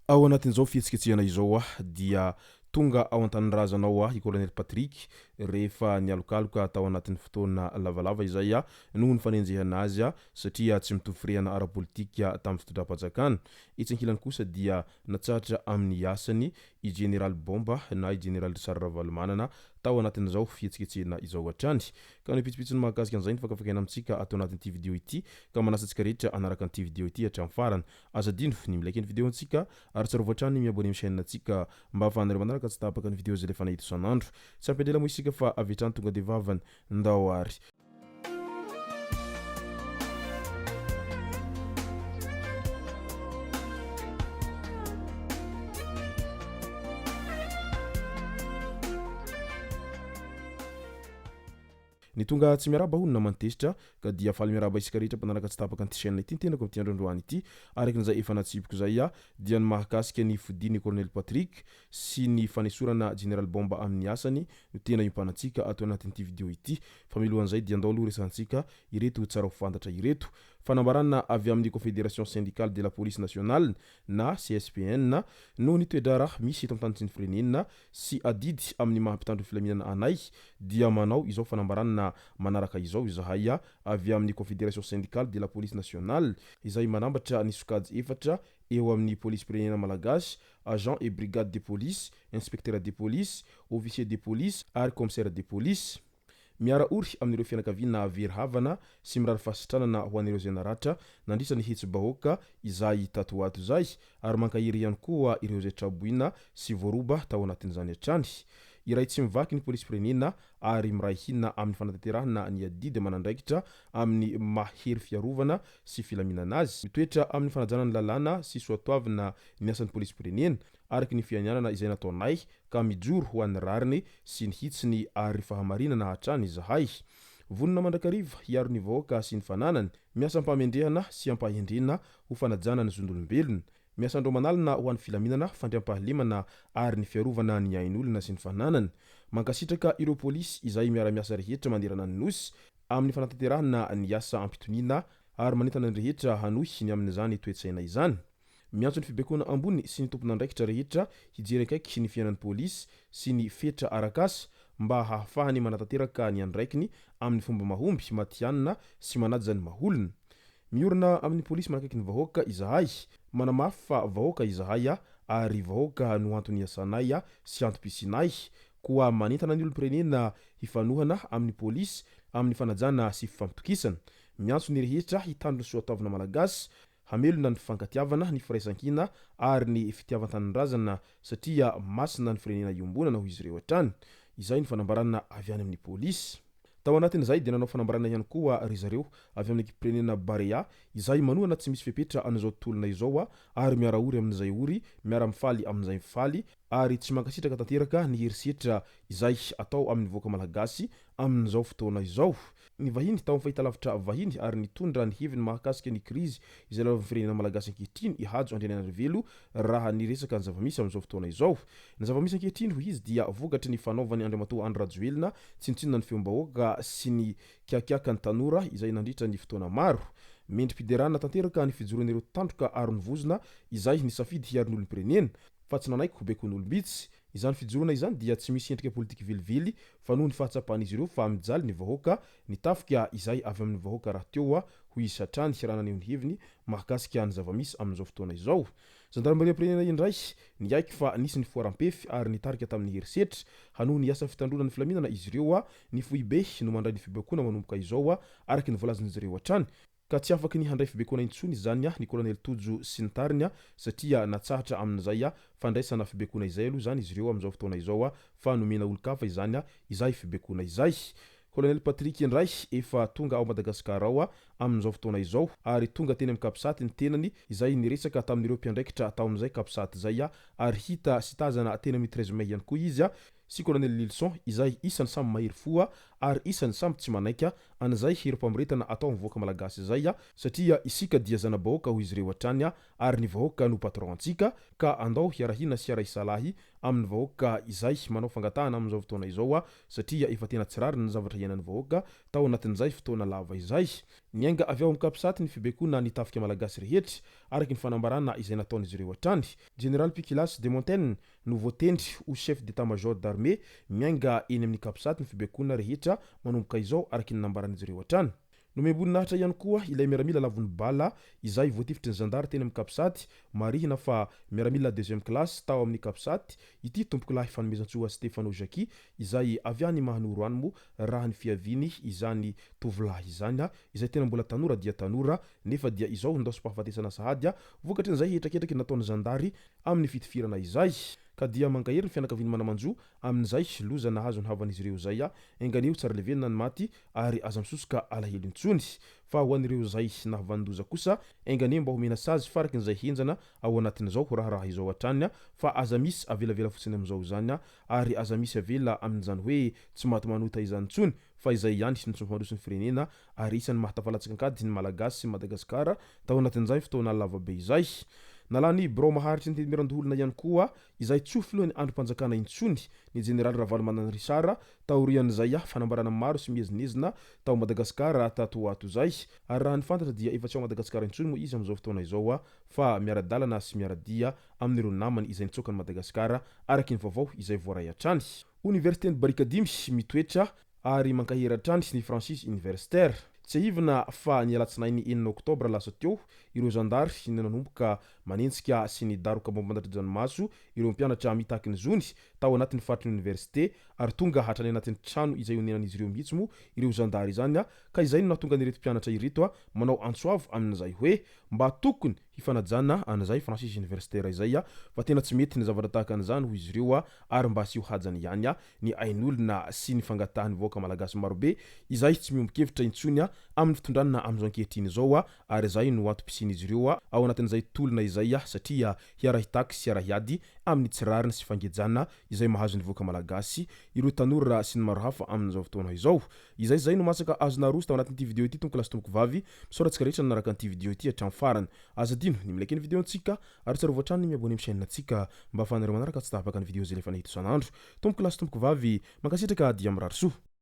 Ao anatin'izao fihetsiketsehana izao dia tonga ao an-tanindrazanao i colonel Patrick rehefa nialokaloka tao anatin'ny fotoana lavalava izay noho ny fanenjehana azy satria tsy mitovy firehana ara-politika tamin'ny fitondram-panjakana. Etsy ankilany kosa dia natsahatra amin'ny asany i général Bomba na i général Ravalomanana tao anatin'izao fihetsiketsehana izao hatrany. Ka ny pitsipitsiny mahakasika an'izay ny fakafakaina amintsika atao anatin'ity vidéo ity ka manasa antsika rehetra anaraka an'ity vidéo ity hatramin'ny farany. Azadino ny milaiky ny vidéo antsika ary tsarovy hatrany miaboneo amin'ny chaîne antsika mba ahafahanareo manaraka tsy tapaka ny vidéo zay lefa nahita isan'andro. Tsy ampindrela moa isika fa avy hatrany tonga de vavany ndao ary. Ny tonga tsy miaraba honona mantesitra ka dia faly miaraba isika rehetra mpanaraka tsy tapaka an'ity chaîne ity tenako amin'ity androandroany ity araka an'izay efa natsipiko zay dia ny mahakasika ny fidiny colonel Patrick sy ny fanesorana général Bomba amin'ny asany no tena iompanatsika atao anatin'ity vidéo ity. Fa milohan'izay dia andao aloha resantsika ireto tsara ho fantatra ireto fanambarana avy amin'ny confédération syndicale de la police nationale na CSPN no ny toedrara misy eto amin'ny tany tsy firenena sy adidy amin'ny mahampitandro filaminana anay dia manao izao fanambarana manaraka izao izahay avy amin'ny confédération syndicale de la police nationale izay manambatra ny sokajy efatra eo amin'ny police firenena malagasy, agent et brigade de police, inspecteur de police, officier de police ary commissaire de police. Miara ory amin'ireo fianakaviana very havana sy mirary fasitranana ho an'ireo zay naratra nandrisa ny hetsy bahoaka izay tato ato zay ary mankahiry ihany koa ireo zay traboina sy voaroba tao anatin'izany hatrany. Iray tsy mivaky ny polisy firenena ary miray hina amin'ny fanatanterahana ny adidy manandraikitra amin'ny mahery fiarovana sy filaminana azy. Mitoetra amin'ny fanajana ny lalàna sy soatoavina ny asan'ny polisy firenena araky ny fianianana izay nataonay ka mijoro ho an'ny rariny sy ny hitsiny ary fahamarinana hatrany izahay. Vonona mandrakariva hiaro ny vahoaka sy ny fananany, miasa ampamendrehana sy ampahendrena ho fanajana ny zondolombelona. Miasa andro manalina ho an'ny filaminana, fandriampahalemana ary ny fiarovana ny ain'olona sy ny fananany. Mankasitraka ireo polisy izay miara-miasa rehetra manderana ny nosy amin'ny fanatanterahana ny asa ampitoniana ary manentana ny rehetra hanohy ny amin'izany toetsaina izany. Miantso ny fibaikona ambony sy ny tompon'andraikitra rehetra hijery akaiky ny fiainan'ny polisy sy ny fetra arakasa mba hahafahany manatanteraka ny andraikiny amin'ny fomba mahomby matianina sy manaja ny maholona. Miorina amin'ny polisy manakaiky ny vahoaka izahay, manamafy fa vahoaka izahay ary vahoaka no antony iasanay sy antom-pisinay koa manentana ny olom-pirenena hifanohana amin'ny polisy amin'ny fanajana sy fifampitokisana. Miantso ny rehetra hitandro ny soatoavana malagasy hamelona ny fifankatiavana ny firaisankina ary ny fitiavan-tanindrazana satria masina ny firenena iombonana ho izy ireo hatrany. Izay ny fanambarana avy any amin'ny polisy. Tao anatin'izay dia nanao fanambarana ihany koa ry zareo avy amin'ny ekiprenena Barea izay manohana tsy misy fepetra an'izao tontolona izao ary miara ory amin'izay ory, miara mifaly amin'izay mifaly ary tsy mankasitraka tanteraka ny herisetra izay atao amin'ny voaka malagasy amin'izao fotoana izao. Ny vahiny tao amin'ny fahitalavitra vahiny ary nitondra ny heviny mahakasika ny krizy izay lalavan'ny firenena malagasy ankehitriny ihajo andrianana velo raha ny resaka ny zavamisy amin'izao fotoana izao. Ny zavamisy ankehitriny ho izy dia vokatry ny fanaovany Andriamatoa Andry Rajoelina tsinotsinona ny feom-bahoaka sy ny kiakiaka ny tanora izay nandritra ny fotoana maro. Mendrim-piderana tanteraka ny fijoron'ireo tandroka aron-vozona izay nisafidy hiarin'olom-pirenena fa tsy nanaiko ho baikon'olom-bitsy. Izany fijorona izany dia tsy misy endrika politika vilivily fa noho ny fahatsapan'izy ireo fa mijaly ny vahoaka ny tafika izay avy amin'ny vahoaka raha teo ho izy hatrany hiranana ny heviny mahakasika ny zavamisy amin'izao fotoana izao. Zandarimbarim-pirenena indray niaiky fa nisy ny foarampefy ary nitarika tamin'ny herisetra hanoho ny asa fitandrona ny filaminana izy ireo ny foibe no mandray ny fibaikona manomboka izao araky ny voalazan'izy ireo hatrany. Ka tsy afaky ny handray fibaikona intsony zany ny colonel Tojo sy ny tariny satria natsahatra amin'izay fandraisana fibaikona izay aloha zany izy ireo amin'izao fotoana izao fa nomena olo-kafa izany izay fibaikona izay. Colonel Patrick indray efa tonga ao Madagasikara ao amin'izao fotoana izao ary tonga teny amin'ny kapisaty ny tenany izay niresaka tamin'ireo mpiandraikitra tao amin'izay kapisaty zay ary hita sy tazana teny amin'ny 13 May ihany koa izy sy colonel Lilson izay isany samy mahery foa ary isany samby tsy manaika an'izay herim-pamoretana atao amin'ny vahoaka malagasy zay satria isika dia zana-bahoaka ho izy reo hatrany ary ny vahoaka no patron-tsika ka andao hiarahina sy hiara-isalahy amin'ny vahoaka izay manao fangatahana amin'izao fotoana izao satria efa tena tsy rariny ny zavatra iainan'ny vahoaka tao anatin'izay fotoana lava izay niainga avy ao amin'ny kapisaty ny fibaikoana ny tafika malagasy rehetra araky ny fanambarana izay nataon'izy ireo hatrany. Général Pikilas de Montaigne no voatendry ho chef d'état-major d'armée miainga eny amin'ny kapisaty ny fibaikoana rehetra manomboka izao araky ny nambaran'izy ireo hatrany. No memboninahitra ihany koa ilay miaramila lavony bala izay voatifitry ny zandary teny amin'ny kapisaty marihina fa miaramila deuxième classe tao amin'ny kapisaty ity tompokolahy fanomezan-tsoa Stefano Jaki izay avy any Mahanoro any mo raha ny fiaviany izany tovolahy izany izay tena mbola tanora dia tanora nefa dia izao ndao sy-pahafatesana sahady vokatry n'izay hetraketraky nataony zandary amin'ny fitifirana izay ka dia mankahery ny fianakaviany manamanjo amin'izay loza nahazo ny havan'izy ireo zay enganeo tsara levenina ny maty ary aza misosoka alahelo intsony fa ho an'ireo zay nahavandoza kosa enganeo mba homena sazy faraky n'izay henjana ao anatin'izao raharaha izao hatrany fa aza misy avelavela fotsiny amin'izao zany ary aza misy avela amin'izany hoe tsy maty manota izany intsony fa izay ihany sy ny tsompanroso ny firenena ary isan'ny mahatafalatsaka ankady ny malagasy sy Madagasikara tao anatin'izay fotoana lavabe izay. Nalany bro maharitry ny temirandoholona ihany koa izay tsofy lohany androm-panjakana intsony ny Général Ravalomanana Risara taorian'izay fanambarana maro sy miezinezina tao Madagasikara tato ato zay ary raha ny fantatra dia efa tsy ao Madagasikara intsony moa izy amin'izao fotoana izao fa miara-dalana sy miara-dia amin'ireo namany izay nitsokany Madagasikara araky ny vaovao izay voaray hatrany. Universitény Barikadimy mitoetra ary mankahery hatrany ny Francis Universitaire tsy hivina fa ny alatsinainy 9 oktobra lasa teo ireo zandary ny nanomboka manentsika sy ny daroka bombandatrajanomaso ireo mpianatra mitaky ny zony tao anatin'ny faritry ny université ary tonga hatrany anatin'ny trano izay onenan'izy ireo mihitsy mo ireo zandary zany ka izay no nahatonga nireto mpianatra ireto manao antsoavo amin'izay hoe mba tokony hifanajana an'izay Francis Universitaire izay fa tena tsy mety ny zavatra tahaka an'izany ho izy ireo ary mba sy ho hajany ihany ny ain'olona sy ny fangatahany vahoaka malagasy marobe izay tsy miombon-kevitra intsony amin'ny fitondranana amin'izao ankehitriny izao ary izay no antom-pisin'izy ireo ao anatin'izay tolona izay satria hiara-hitaky sy hiara-hiady amin'ny tsy rariny sy fangejana izay mahazo ny vahoaka malagasy ireo tanora sy ny maro hafa amin'izao fotoana izao. Izay zay no masaka azona roso tao anatin'ity video ity tomboky lasy tomboky vavy misoratsika rehetra nanaraka an'ity video ity hatramin'ny farany aza dino ny milaiky ny video antsika ary tsara voatrany ny miabone amin'ny chaîne antsika mba ahafahanareo manaraka tsy tahapaka ny video zay lefa nahita isan'andro tomboky lasy tomboky vavy mankasitraka dia mirary soa.